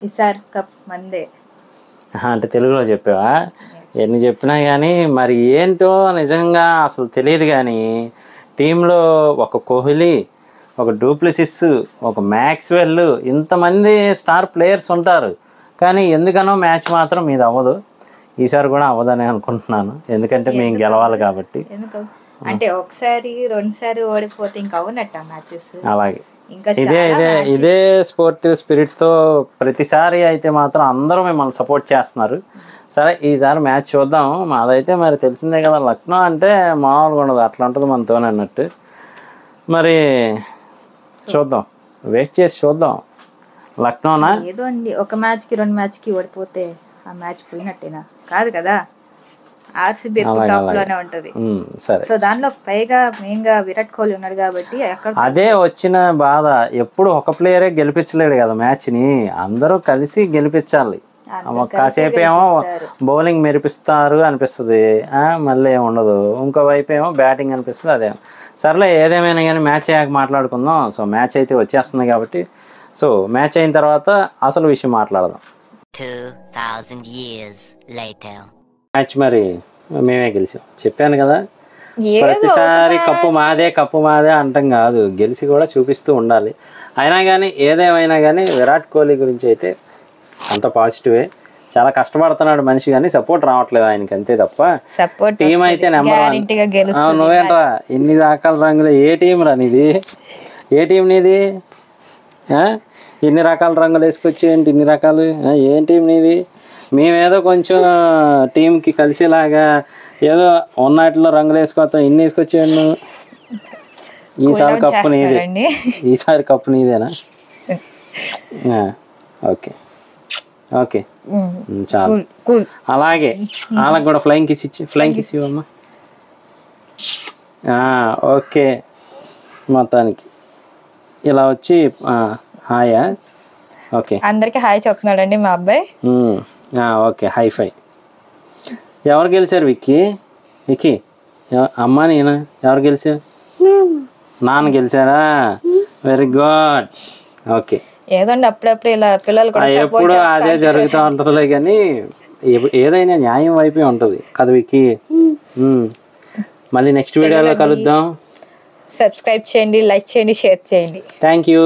ఈసారి కప్ మందే. అంటే తెలుగులో చెప్పావా? ఎన్ని చెప్పినా కానీ మరి ఏంటో నిజంగా అసలు తెలియదు. కానీ టీంలో ఒక కోహ్లీ, ఒక డూప్లెసిస్, ఒక మ్యాక్స్వెల్, ఇంతమంది స్టార్ ప్లేయర్స్ ఉంటారు. కానీ ఎందుకనో మ్యాచ్ మాత్రం మీది అవ్వదు. ఈసారి కూడా అవ్వదని అనుకుంటున్నాను, ఎందుకంటే మేము గెలవాలి కాబట్టి. అంటే ఒకసారి రెండుసారి ఓడిపోతే ఇంకా అవునట్ట మ్యాచెస్. అలాగే ఇదే స్పోర్టివ్ స్పిరిట్తో ప్రతిసారి అయితే మాత్రం అందరూ మిమ్మల్ని సపోర్ట్ చేస్తున్నారు. సరే ఈసారి మ్యాచ్ చూద్దాం. మాదైతే మరి తెలిసిందే కదా, లక్నో అంటే మామూలుగా ఉండదు, అట్లా ఉంటుంది మనతో అన్నట్టు. మరి చూద్దాం, వెయిట్ చేసి చూద్దాం. లక్నోనా ఏదో అండి, ఒక మ్యాచ్కి రెండు మ్యాచ్కి ఓడిపోతే ఆ మ్యాచ్ పోయినట్టేనా? కాదు కదా, ఆర్సీబీ ఎప్పుడు టాప్ లోనే ఉంటది. సరే, సో దానిలో పైగా మెయిన్ గా విరాట్ కోహ్లీ ఉన్నాడు కాబట్టి అదే వచ్చిన బాధ. ఎప్పుడు ఒక ప్లేయరే గెలిపించలేడు కదా మ్యాచ్ ని, అందరూ కలిసి గెలిపించాలి. కాసేపు ఏమో బౌలింగ్ మెరిపిస్తారు అనిపిస్తుంది, మళ్ళీ ఏమి ఉండదు. ఇంకో వైపు ఏమో బ్యాటింగ్ అనిపిస్తుంది. అదే సర్లే, ఏదేమైనా కానీ మ్యాచ్ అయ్యాక మాట్లాడుకుందాం. సో మ్యాచ్ అయితే వచ్చేస్తుంది కాబట్టి, సో మ్యాచ్ అయిన తర్వాత అసలు విషయం మాట్లాడదాం. 2000 years later. మ్యాచ్ మరి మేమే గెలిచాం, చెప్పాను కదా. ప్రతిసారి కప్పు మాదే అంటాం కాదు, గెలిచి కూడా చూపిస్తూ ఉండాలి. అయినా కానీ ఏదేమైనా కానీ విరాట్ కోహ్లీ గురించి అయితే అంత పాజిటివే. చాలా కష్టపడుతున్నాడు మనిషి, కానీ సపోర్ట్ రావట్లేదు ఆయనకి, అంతే తప్ప. టీం అయితే నెంబర్ 1. నువ్వేంట్రా ఇన్ని రకాల రంగులు? ఏ టీం రా నీది? ఏ టీం నీది? ఇన్ని రకాల రంగులు వేసుకొచ్చి ఏంటి ఇన్ని రకాలు? ఏం టీం నీది? మేమేదో కొంచెం టీంకి కలిసేలాగా ఏదో ఉన్నట్లో రంగులు వేసుకొస్తాం, ఇన్ని వేసుకొచ్చేయండి. ఈసారి కప్పు నీదే, ఈసారి కప్పు నీదేనా? ఓకే ఓకే చాలు. అలాగే వాళ్ళకి కూడా ఫ్లయింగ్ కిస్ ఇవ్వమ్మా. ఓకే, మొత్తానికి ఇలా వచ్చి హాయా. ఓకే, అందరికి హాయ్ చెప్తున్నాడండి మా అబ్బాయి. ఓకే, హై-ఫై. ఎవరు గెలిచారు? విక్కీ అమ్మా నేనా? ఎవరు గెలిచారు? నాన్న గెలిచారా? Very good. ఓకే, ఏదండి అప్పుడప్పుడు ఇలా పిల్లలు కూడా ఎప్పుడు అదే జరుగుతూ ఉంటుందిలే, కానీ ఏదైనా న్యాయం వైపే ఉంటుంది కదా విక్కీ. మళ్ళీ నెక్స్ట్ వీడియోలో కలుద్దాం. సబ్స్క్రైబ్ చేయండి, లైక్ చేయండి, షేర్ చేయండి. Thank you.